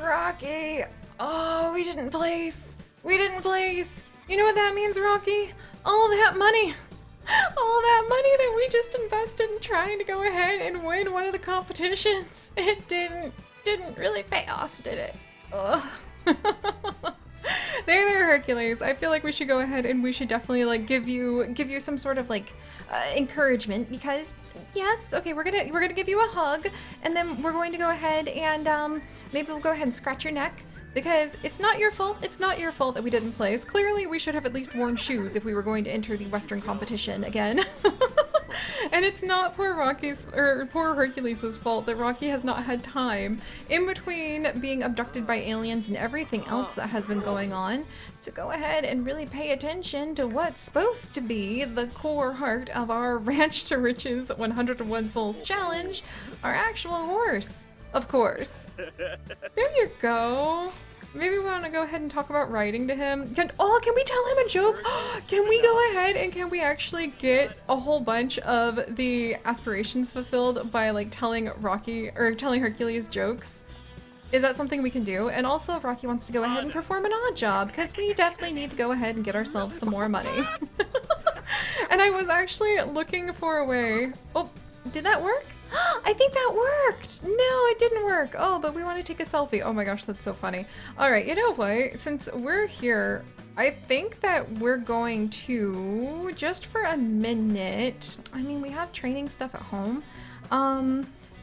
Rocky. Oh, we didn't place. We didn't place. You know what that means, Rocky? All that money. All that money that we just invested in trying to go ahead and win one of the competitions. It didn't really pay off, did it? Ugh. There, Hercules. I feel like we should go ahead and we should definitely like give you some sort of like encouragement because yes, okay, we're gonna give you a hug and then we're going to go ahead and maybe we'll go ahead and scratch your neck because it's not your fault. It's not your fault that we didn't place. Clearly, we should have at least worn shoes if we were going to enter the Western competition again. And it's not poor poor Hercules' fault that Rocky has not had time in between being abducted by aliens and everything else that has been going on to go ahead and really pay attention to what's supposed to be the core heart of our Ranch to Riches 101 Foals challenge, our actual horse, of course. There you go. Maybe we want to go ahead and talk about writing to him. Can we tell him a joke? Can we go ahead and can we actually get a whole bunch of the aspirations fulfilled by like telling Hercules jokes? Is that something we can do? And also if Rocky wants to go ahead and perform an odd job, because we definitely need to go ahead and get ourselves some more money. And I was actually looking for a way. Oh, did that work? I think that worked! No, it didn't work. Oh, but we want to take a selfie. Oh my gosh, that's so funny. All right, you know what? Since we're here, I think that we're going to, just for a minute, I mean, we have training stuff at home.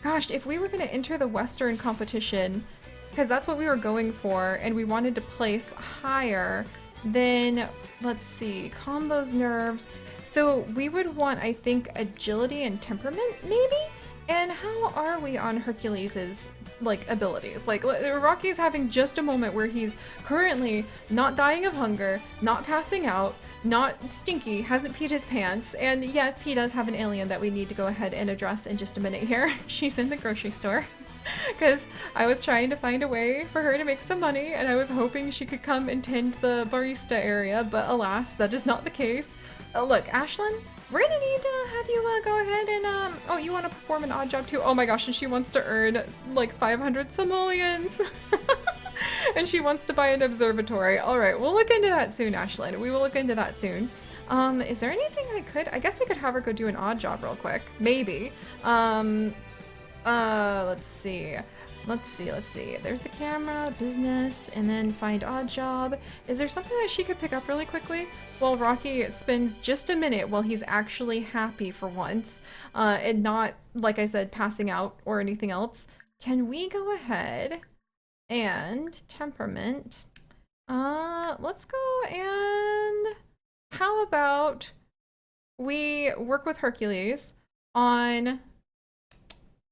Gosh, if we were going to enter the Western competition, because that's what we were going for, and we wanted to place higher, then let's see, calm those nerves. So we would want, I think, agility and temperament, maybe? And how are we on Hercules's like abilities? Like Rocky's having just a moment where he's currently not dying of hunger, not passing out, not stinky, hasn't peed his pants, and yes, he does have an alien that we need to go ahead and address in just a minute here. She's in the grocery store. Because I was trying to find a way for her to make some money and I was hoping she could come and tend the barista area, but alas, that is not the case. Look, Ashlyn, we're gonna need to have you go ahead and, oh, you want to perform an odd job too? Oh my gosh, and she wants to earn like 500 simoleons. And she wants to buy an observatory. All right, we'll look into that soon, Ashlyn. We will look into that soon. Is there anything I guess I could have her go do an odd job real quick. Maybe. Let's see. Let's see. There's the camera, business, and then find odd job. Is there something that she could pick up really quickly? While Rocky spends just a minute while he's actually happy for once, and not, like I said, passing out or anything else. Can we go ahead and temperament? Let's go and how about we work with Hercules on,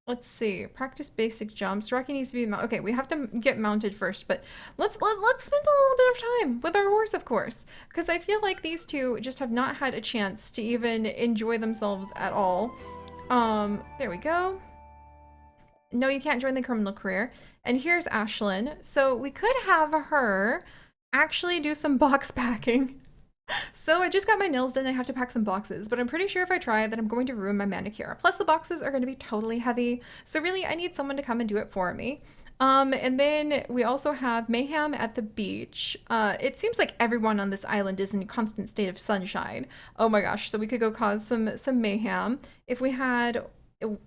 let's see, practice basic jumps. Rocky needs to be okay, we have to get mounted first, but let's spend a little bit of time with our horse, of course, because I feel like these two just have not had a chance to even enjoy themselves at all. There we go. No, you can't join the criminal career. And here's Ashlyn. So we could have her actually do some box packing. So I just got my nails done. I have to pack some boxes, but I'm pretty sure if I try that I'm going to ruin my manicure. Plus the boxes are going to be totally heavy. So really I need someone to come and do it for me. And then we also have mayhem at the beach. It seems like everyone on this island is in a constant state of sunshine. Oh my gosh. So we could go cause some mayhem. If we had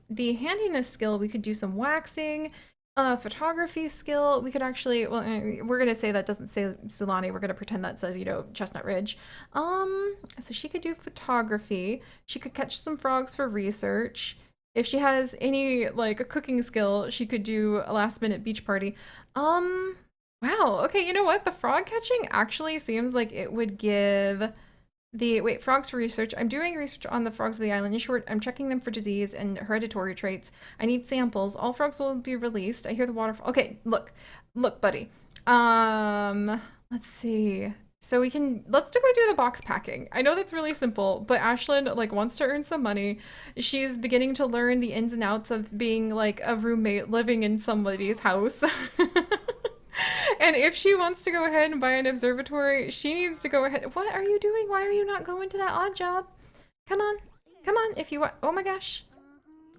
the handiness skill, we could do some waxing. Photography skill, we could actually, well, we're gonna say that doesn't say Sulani, we're gonna pretend that says, you know, Chestnut Ridge. So she could do photography, she could catch some frogs for research. If she has any, like, a cooking skill, she could do a last-minute beach party. Wow, okay, you know what? The frog catching actually seems like it would give wait, frogs for research. I'm doing research on the frogs of the island. In short, I'm checking them for disease and hereditary traits. I need samples. All frogs will be released. I hear the waterfall. Okay, look, buddy. Let's see. So let's go do the box packing. I know that's really simple, but Ashlyn like wants to earn some money. She's beginning to learn the ins and outs of being like a roommate living in somebody's house. And if she wants to go ahead and buy an observatory, she needs to go ahead. What are you doing? Why are you not going to that odd job? Come on. Come on. If you want. Oh my gosh.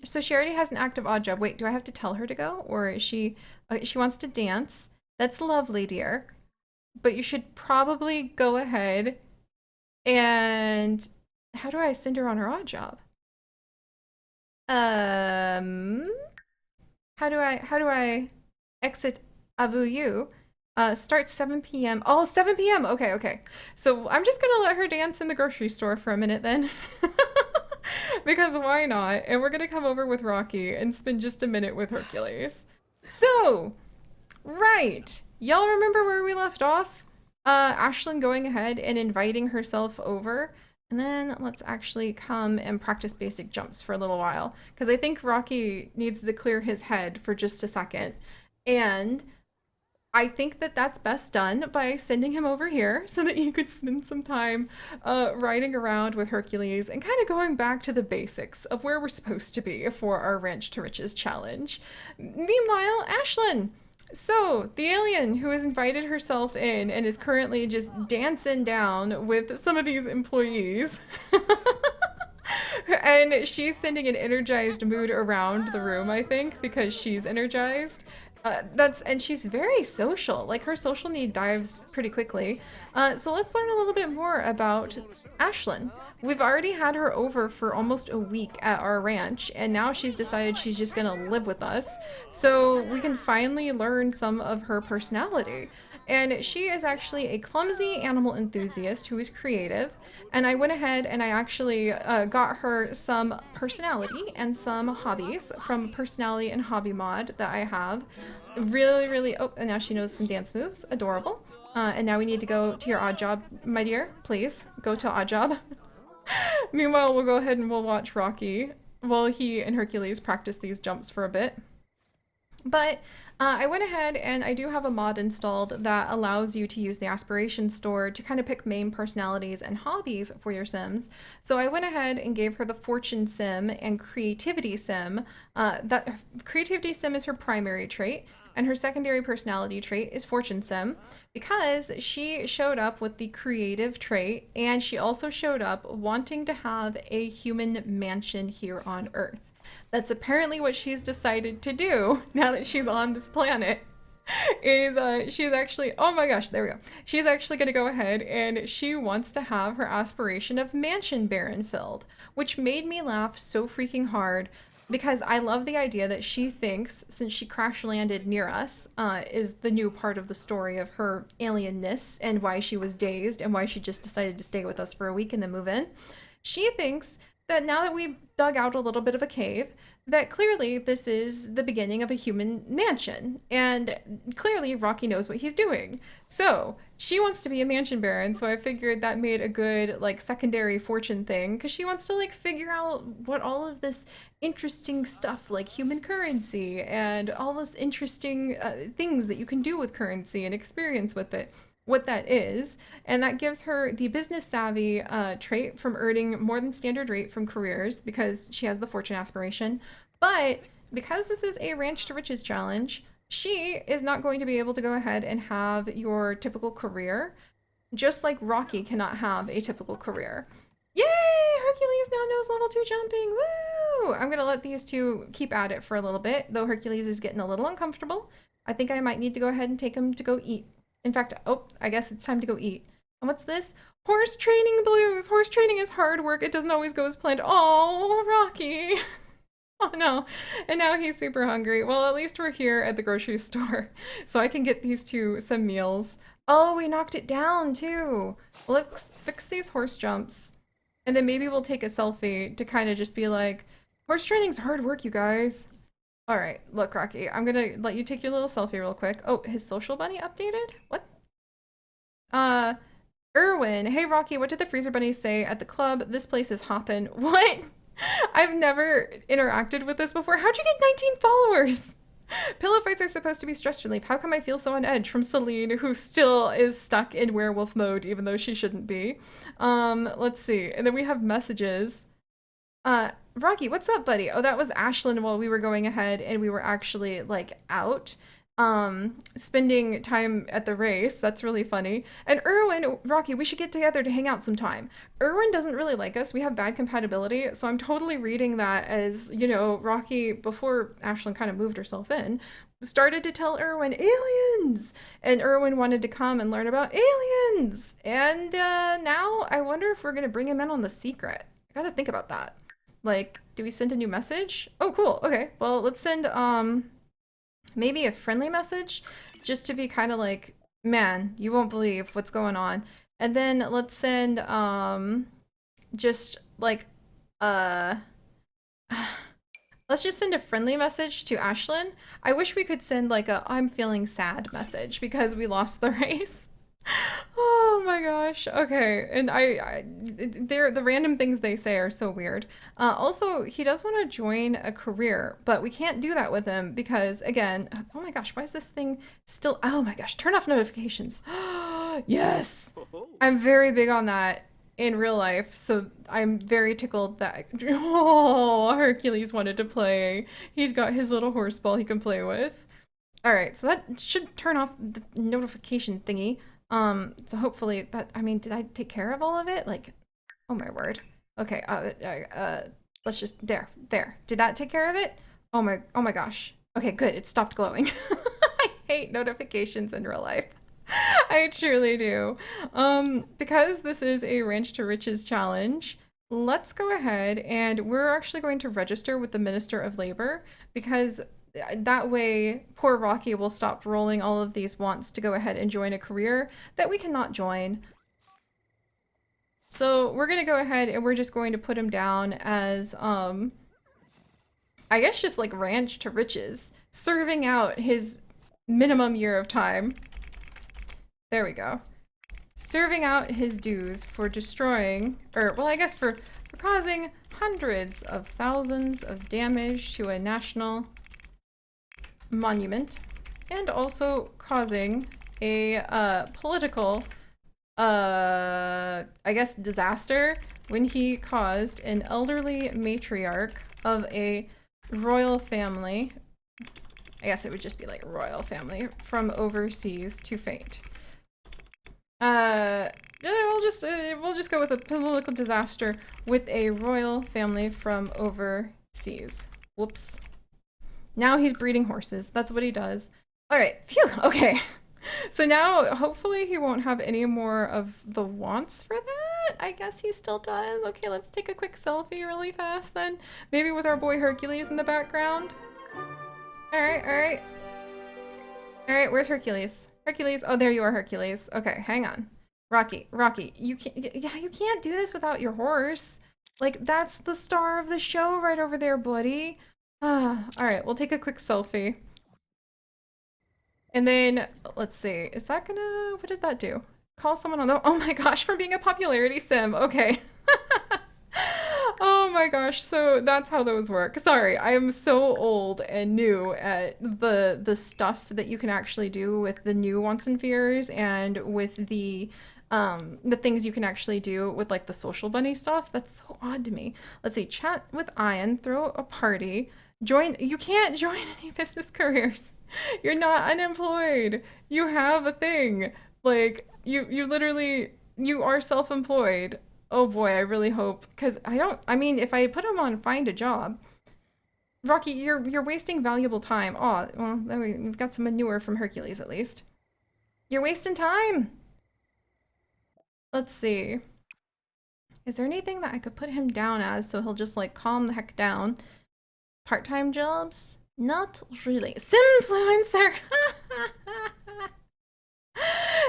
So she already has an active odd job. Wait, do I have to tell her to go, or is she? She wants to dance. That's lovely, dear. But you should probably go ahead and how do I send her on her odd job? Um, how do I exit Avu you? Starts 7 p.m. Oh, 7 p.m. Okay, okay. So I'm just gonna let her dance in the grocery store for a minute then. Because why not? And we're gonna come over with Rocky and spend just a minute with Hercules. So, right. Y'all remember where we left off? Ashlyn going ahead and inviting herself over. And then let's actually come and practice basic jumps for a little while. Because I think Rocky needs to clear his head for just a second. And I think that that's best done by sending him over here so that you could spend some time riding around with Hercules and kind of going back to the basics of where we're supposed to be for our Ranch to Riches challenge. Meanwhile, Ashlyn. So, the alien who has invited herself in and is currently just dancing down with some of these employees. And she's sending an energized mood around the room, I think, because she's energized. And she's very social. Like her social need dives pretty quickly. So let's learn a little bit more about Ashlyn. We've already had her over for almost a week at our ranch, and now she's decided she's just gonna live with us. So we can finally learn some of her personality. And she is actually a clumsy animal enthusiast who is creative. And I went ahead and I actually got her some personality and some hobbies from personality and hobby mod that I have. Really, really. Oh, and now she knows some dance moves. Adorable. And now we need to go to your odd job, my dear. Please go to odd job. Meanwhile, we'll go ahead and we'll watch Rocky while he and Hercules practice these jumps for a bit. But I went ahead and I do have a mod installed that allows you to use the aspiration store to kind of pick main personalities and hobbies for your Sims. So I went ahead and gave her the Fortune Sim and Creativity Sim. That Creativity Sim is her primary trait, and her secondary personality trait is Fortune Sim because she showed up with the creative trait and she also showed up wanting to have a human mansion here on Earth. That's apparently what she's decided to do now that she's on this planet. Is she's actually, oh my gosh, there we go. She's actually going to go ahead and she wants to have her aspiration of mansion baron filled, which made me laugh so freaking hard because I love the idea that she thinks, since she crash landed near us, is the new part of the story of her alienness and why she was dazed and why she just decided to stay with us for a week and then move in. She thinks that now that we've dug out a little bit of a cave, that clearly this is the beginning of a human mansion. And clearly Rocky knows what he's doing. So she wants to be a mansion baron, so I figured that made a good like secondary fortune thing, because she wants to like figure out what all of this interesting stuff like human currency and all this interesting things that you can do with currency and experience with it, what that is. And that gives her the business savvy trait from earning more than standard rate from careers because she has the fortune aspiration. But because this is a Ranch to Riches challenge, she is not going to be able to go ahead and have your typical career, just like Rocky cannot have a typical career. Yay! Hercules now knows level 2 jumping. Woo! I'm going to let these two keep at it for a little bit, though Hercules is getting a little uncomfortable. I think I might need to go ahead and take him to go eat. In fact, oh, I guess it's time to go eat. And what's this? Horse training blues. Horse training is hard work. It doesn't always go as planned. Oh, Rocky. Oh no. And now he's super hungry. Well, at least we're here at the grocery store, so I can get these two some meals. Oh, we knocked it down too. Let's fix these horse jumps. And then maybe we'll take a selfie to kind of just be like, horse training's hard work, you guys. All right, look, Rocky, I'm gonna let you take your little selfie real quick. Oh, his social bunny updated? What? Uh, Erwin. Hey, Rocky, what did the freezer bunnies say at the club? This place is hoppin'. What? I've never interacted with this before. How'd you get 19 followers? Pillow fights are supposed to be stress relief. How come I feel so on edge? From Celine, who still is stuck in werewolf mode, even though she shouldn't be. Let's see. And then we have messages. Rocky, what's up, buddy? Oh, that was Ashlyn while we were going ahead and we were actually like out. spending time at the race. That's really funny. And Erwin, Rocky, we should get together to hang out sometime. Erwin doesn't really like us. We have bad compatibility. So I'm totally reading that as, Rocky, before Ashlyn kind of moved herself in, started to tell Erwin aliens. And Erwin wanted to come and learn about aliens. And now I wonder if we're going to bring him in on the secret. I gotta think about that. Like, do we send a new message? Oh, cool. Okay. Well, let's send, maybe a friendly message just to be kind of like, man, you won't believe what's going on. And then let's send just like uh let's just send a friendly message to Ashlyn. I wish we could send like a I'm feeling sad message because we lost the race. Oh my gosh. Okay. And they're the random things they say are so weird. Also, he does want to join a career, but we can't do that with him because, again, oh my gosh, why is this thing still? Oh my gosh, turn off notifications. Yes. I'm very big on that in real life, so I'm very tickled that oh, Hercules wanted to play. He's got his little horse ball he can play with. All right, so that should turn off the notification thingy. So hopefully that, I mean, did I take care of all of it? Like, oh my word. Okay, let's just, there. Did that take care of it? Oh my gosh. Okay, good, it stopped glowing. I hate notifications in real life. I truly do. Because this is a Ranch to Riches challenge, let's go ahead and we're actually going to register with the Minister of Labor because that way poor Rocky will stop rolling all of these wants to go ahead and join a career that we cannot join. So we're gonna go ahead and we're just going to put him down as I guess just like Ranch to Riches, serving out his minimum year of time. There we go. Serving out his dues for destroying, or well, I guess for causing hundreds of thousands of damage to a national monument, and also causing a political, I guess, disaster when he caused an elderly matriarch of a royal family, I guess it would just be like royal family, from overseas to faint. We'll just go with a political disaster with a royal family from overseas. Whoops. Now he's breeding horses. That's what he does. All right. Phew. Okay. So now hopefully he won't have any more of the wants for that. I guess he still does. Okay, let's take a quick selfie really fast then. Maybe with our boy Hercules in the background. All right. All right. All right. Where's Hercules? Hercules. Oh, there you are, Hercules. Okay, hang on. Rocky, you can't do this without your horse. Like, that's the star of the show right over there, buddy. All right, we'll take a quick selfie. And then, let's see, is that gonna, what did that do? Call someone on the, oh my gosh, for being a popularity sim, okay. Oh my gosh, so that's how those work. Sorry, I am so old and new at the stuff that you can actually do with the new wants and fears and with the things you can actually do with like the social bunny stuff. That's so odd to me. Let's see, chat with Ian, throw a party, join, you can't join any business careers. You're not unemployed. You have a thing. Like you literally, you are self-employed. Oh boy, I really hope, because I mean, if I put him on find a job, Rocky, you're wasting valuable time. Oh, well, we've got some manure from Hercules at least. You're wasting time. Let's see. Is there anything that I could put him down as so he'll just like calm the heck down? Part-time jobs? Not really. Simfluencer!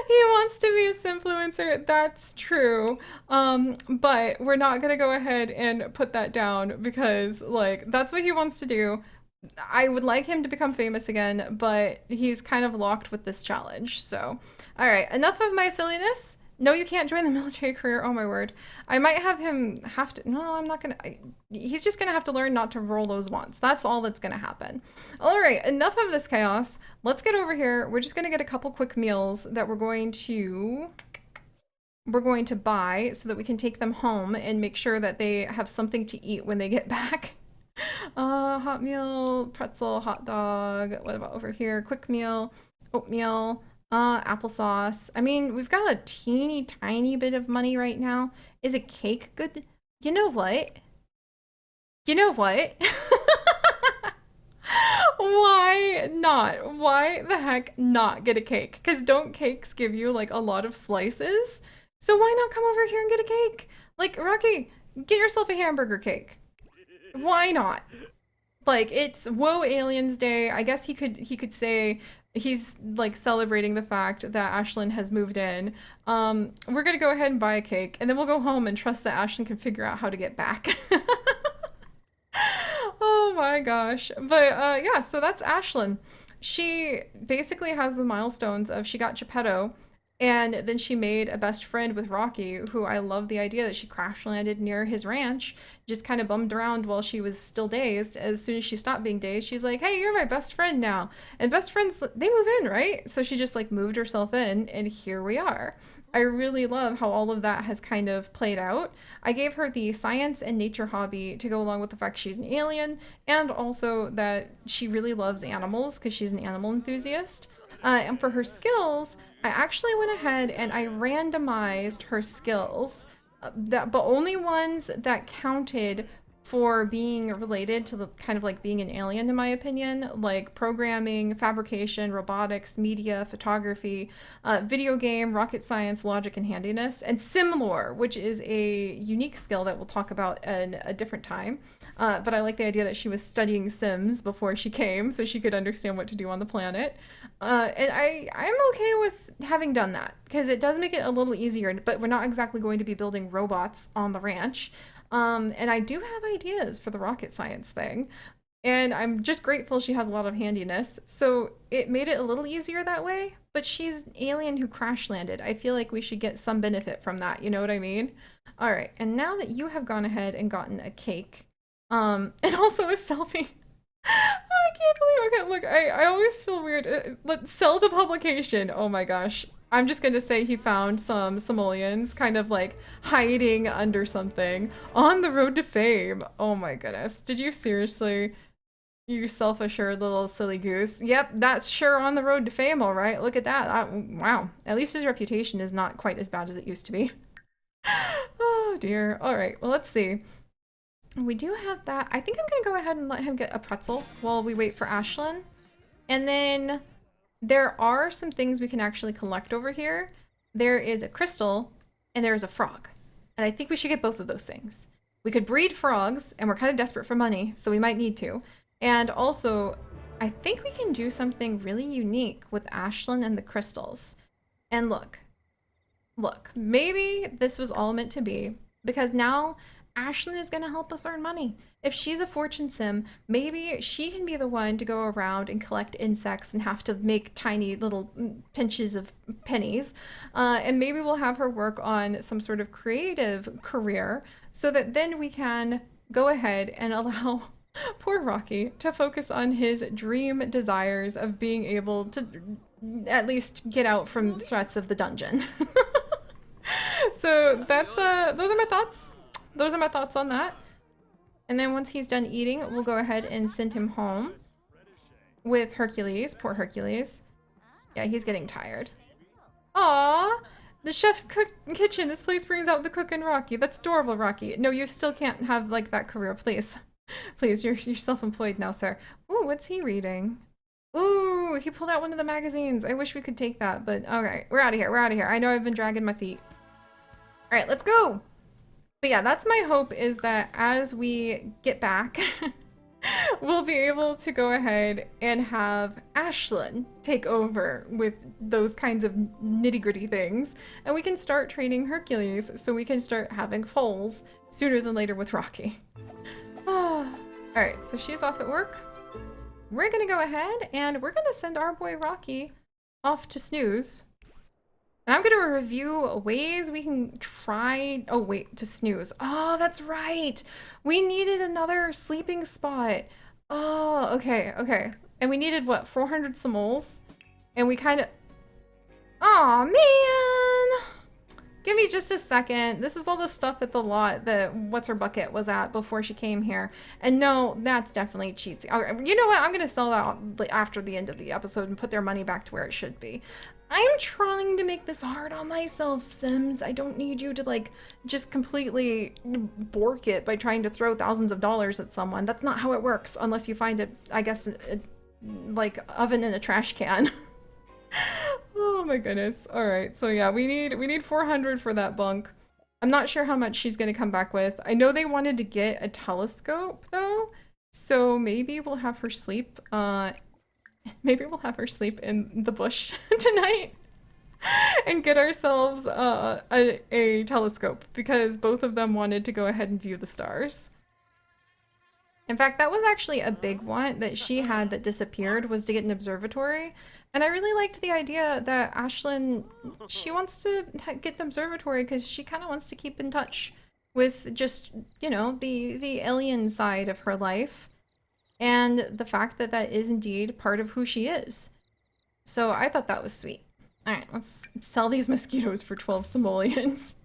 He wants to be a simfluencer. That's true. But we're not gonna go ahead and put that down because like that's what he wants to do. I would like him to become famous again, but he's kind of locked with this challenge. So, all right, enough of my silliness. No, you can't join the military career. Oh my word. I might have him have to, no, I'm not gonna, he's just gonna have to learn not to roll those wants. That's all that's gonna happen. All right, enough of this chaos. Let's get over here. We're just gonna get a couple quick meals that we're going to buy so that we can take them home and make sure that they have something to eat when they get back. Hot meal, pretzel, hot dog. What about over here? Quick meal, oatmeal, applesauce. I mean, we've got a teeny tiny bit of money right now. Is a cake good? You know what? You know what? Why not? Why the heck not get a cake? Because don't cakes give you like a lot of slices? So why not come over here and get a cake? Like, Rocky, get yourself a hamburger cake. Why not? Like, it's Whoa Aliens Day. I guess he could say he's like celebrating the fact that Ashlyn has moved in. We're gonna go ahead and buy a cake, and then we'll go home and trust that Ashlyn can figure out how to get back. Oh my gosh. But yeah, so that's Ashlyn. She basically has the milestones of she got Geppetto, and then she made a best friend with Rocky, who I love the idea that she crash landed near his ranch, just kind of bummed around while she was still dazed. As soon as she stopped being dazed, she's like, "Hey, you're my best friend now." And best friends, they move in, right? So she just like moved herself in, and here we are. I really love how all of that has kind of played out. I gave her the science and nature hobby to go along with the fact she's an alien, and also that she really loves animals because she's an animal enthusiast. And for her skills, I actually went ahead and I randomized her skills, but only ones that counted for being related to the kind of like being an alien, in my opinion, like programming, fabrication, robotics, media, photography, video game, rocket science, logic, and handiness, and Simlore, which is a unique skill that we'll talk about in a different time. But I like the idea that she was studying Sims before she came so she could understand what to do on the planet. And I'm okay with having done that because it does make it a little easier, but we're not exactly going to be building robots on the ranch. And I do have ideas for the rocket science thing. And I'm just grateful she has a lot of handiness. So it made it a little easier that way. But she's an alien who crash landed. I feel like we should get some benefit from that. You know what I mean? All right. And now that you have gone ahead and gotten a cake, and also a selfie. I can't believe. Okay, look, I always feel weird. Let's sell to publication. Oh my gosh. I'm just gonna say he found some simoleons kind of like hiding under something on the road to fame. Oh my goodness. Did you seriously? You self-assured little silly goose. Yep, that's sure on the road to fame, all right. Look at that. Wow. At least his reputation is not quite as bad as it used to be. Oh dear. All right, well, let's see. We do have that. I think I'm gonna go ahead and let him get a pretzel while we wait for Ashlyn. And then there are some things we can actually collect over here. There is a crystal and there is a frog. And I think we should get both of those things. We could breed frogs, and we're kind of desperate for money, so we might need to. And also, I think we can do something really unique with Ashlyn and the crystals. And look, maybe this was all meant to be, because now Ashlyn is going to help us earn money. If she's a fortune sim, maybe she can be the one to go around and collect insects and have to make tiny little pinches of pennies. And maybe we'll have her work on some sort of creative career so that then we can go ahead and allow poor Rocky to focus on his dream desires of being able to at least get out from threats of the dungeon. So that's those are my thoughts. Those are my thoughts on that. And then once he's done eating, we'll go ahead and send him home with Hercules. Poor Hercules. Yeah, he's getting tired. Aww, the chef's kitchen. This place brings out the cook in Rocky. That's adorable, Rocky. No, you still can't have like that career, please. Please, you're self-employed now, sir. Ooh, what's he reading? Ooh, he pulled out one of the magazines. I wish we could take that, but all right, we're out of here. We're out of here. I know I've been dragging my feet. All right, let's go. But yeah, that's my hope, is that as we get back, we'll be able to go ahead and have Ashlyn take over with those kinds of nitty-gritty things, and we can start training Hercules so we can start having foals sooner than later with Rocky. All right, so she's off at work. We're gonna go ahead and we're gonna send our boy Rocky off to snooze. And I'm gonna review ways we can try, oh wait, to snooze. Oh, that's right. We needed another sleeping spot. Oh, okay. And we needed what, 400 simoles? And we kind of, oh man. Give me just a second. This is all the stuff at the lot that What's Her Bucket was at before she came here. And no, that's definitely cheatsy. You know what? I'm going to sell that after the end of the episode and put their money back to where it should be. I'm trying to make this hard on myself, Sims. I don't need you to, like, just completely bork it by trying to throw thousands of dollars at someone. That's not how it works, unless you find it, I guess, like, oven in a trash can. Oh my goodness. All right. So yeah, we need 400 for that bunk. I'm not sure how much she's going to come back with. I know they wanted to get a telescope though. So maybe we'll have her sleep maybe we'll have her sleep in the bush tonight and get ourselves a telescope because both of them wanted to go ahead and view the stars. In fact, that was actually a big one that she had that disappeared, was to get an observatory. And I really liked the idea that Ashlyn, she wants to get an observatory because she kind of wants to keep in touch with just, you know, the alien side of her life. And the fact that that is indeed part of who she is. So I thought that was sweet. All right, let's sell these mosquitoes for 12 simoleons.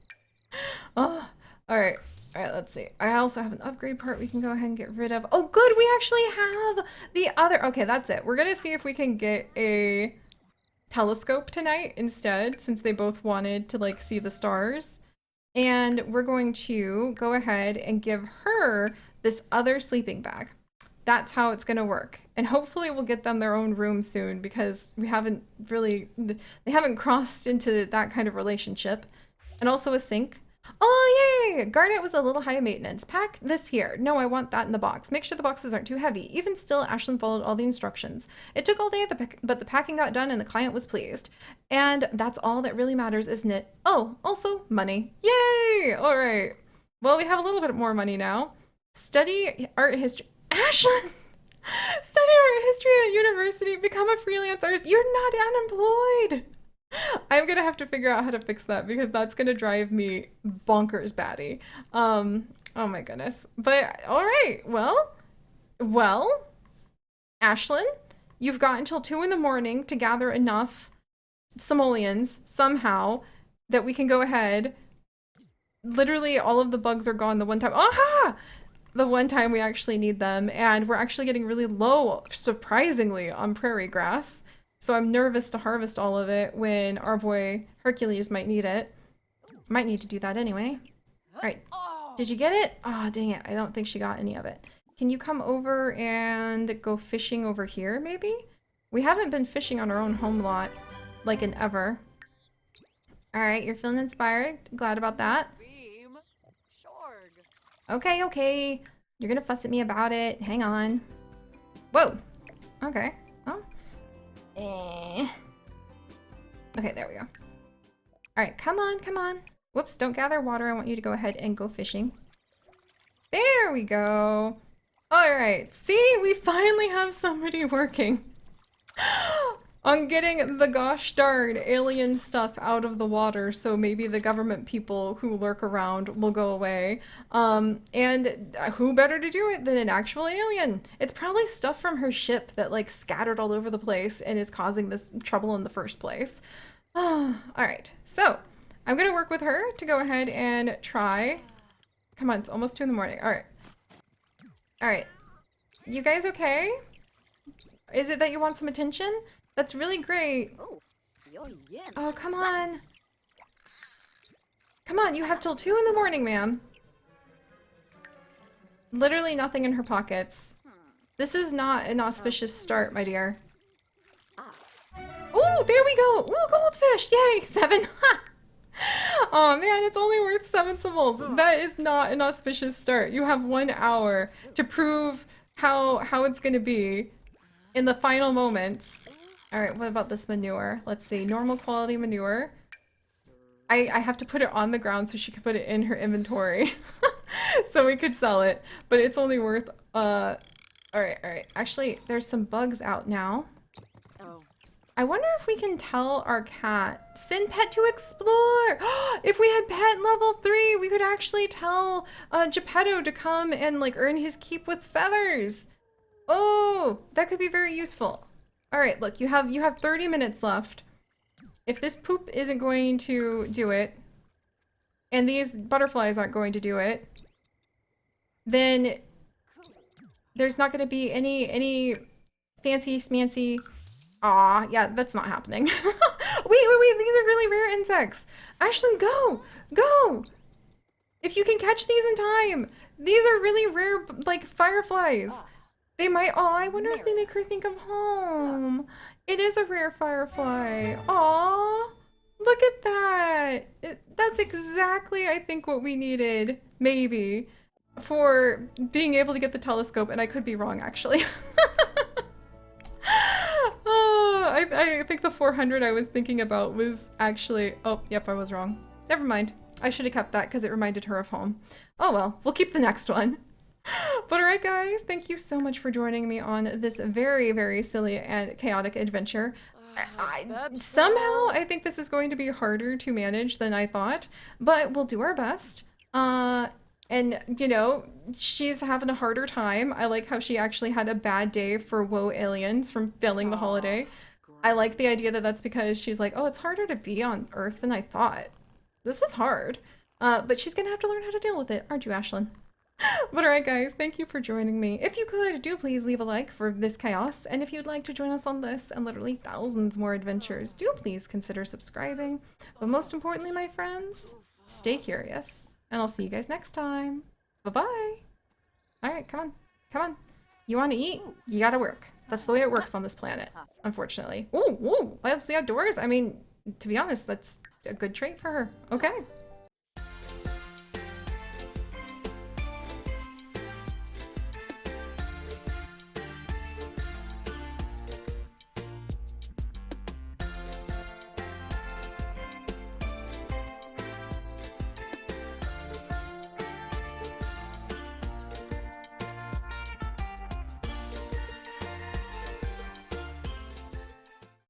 Oh, all right. All right, let's see. I also have an upgrade part we can go ahead and get rid of. Oh, good. We actually have the other. Okay, that's it. We're going to see if we can get a telescope tonight instead, since they both wanted to, like, see the stars. And we're going to go ahead and give her this other sleeping bag. That's how it's going to work. And hopefully we'll get them their own room soon because we haven't really, they haven't crossed into that kind of relationship. And also a sink. Oh, yay! Garnet was a little high maintenance. Pack this here. No, I want that in the box. Make sure the boxes aren't too heavy. Even still, Ashlyn followed all the instructions. It took all day, but the packing got done and the client was pleased. And that's all that really matters, isn't it? Oh, also money. Yay! All right. Well, we have a little bit more money now. Study art history. Ashlyn! Study art history at university. Become a freelance artist. You're not unemployed. I'm gonna have to figure out how to fix that because that's gonna drive me bonkers batty. Oh my goodness. But all right, well, Ashlyn, you've got until 2 in the morning to gather enough simoleons somehow that we can go ahead. Literally all of the bugs are gone the one time. Aha! The one time we actually need them, and we're actually getting really low, surprisingly, on prairie grass. So I'm nervous to harvest all of it when our boy Hercules might need it. Might need to do that anyway. All right, did you get it? Oh, dang it. I don't think she got any of it. Can you come over and go fishing over here, maybe? We haven't been fishing on our own home lot, like in ever. All right, you're feeling inspired. Glad about that. Okay, okay. You're gonna fuss at me about it. Hang on. Whoa. Okay. Oh. Okay, there we go. All right, come on, come on. Whoops, don't gather water. I want you to go ahead and go fishing. There we go. All right, see, we finally have somebody working on getting the gosh darn alien stuff out of the water, so maybe the government people who lurk around will go away. And who better to do it than an actual alien? It's probably stuff from her ship that, like, scattered all over the place and is causing this trouble in the first place. All right, so I'm gonna work with her to go ahead and try. Come on, it's almost 2 in the morning. All right. All right. You guys okay? Is it that you want some attention? That's really great. Oh, come on. Come on, you have till 2 in the morning, ma'am. Literally nothing in her pockets. This is not an auspicious start, my dear. Oh, there we go. Oh, goldfish. Yay, 7. Oh man, it's only worth 7 symbols. That is not an auspicious start. You have 1 hour to prove how it's gonna be in the final moments. All right, what about this manure? Let's see, normal quality manure. I have to put it on the ground so she can put it in her inventory so we could sell it, but it's only worth, all right. Actually, there's some bugs out now. I wonder if we can tell our cat, send pet to explore. If we had pet level 3, we could actually tell Geppetto to come and, like, earn his keep with feathers. Oh, that could be very useful. All right, look, you have 30 minutes left. If this poop isn't going to do it, and these butterflies aren't going to do it, then there's not going to be any fancy smancy. Aw, yeah, that's not happening. Wait, these are really rare insects. Ashlyn, go! Go! If you can catch these in time! These are really rare, like, fireflies. They might, oh, I wonder if they make her think of home. It is a rare firefly. Aw, look at that. That's exactly, I think, what we needed, maybe, for being able to get the telescope, and I could be wrong, actually. Oh, I think the 400 I was thinking about was actually, oh, yep, I was wrong. Never mind. I should have kept that because it reminded her of home. Oh well, we'll keep the next one. But alright guys, thank you so much for joining me on this very, very silly and chaotic adventure. Somehow, I think this is going to be harder to manage than I thought, but we'll do our best. And, you know, she's having a harder time. I like how she actually had a bad day for woe aliens from failing the holiday. I like the idea that that's because she's like, oh, it's harder to be on Earth than I thought. This is hard. But she's gonna have to learn how to deal with it, aren't you, Ashlyn? But alright guys, thank you for joining me. If you could, do please leave a like for this chaos, and if you'd like to join us on this and literally thousands more adventures, do please consider subscribing. But most importantly, my friends, stay curious, and I'll see you guys next time. Bye-bye! Alright, come on. Come on. You want to eat? You gotta work. That's the way it works on this planet, unfortunately. Ooh, loves the outdoors. I mean, to be honest, that's a good trait for her. Okay.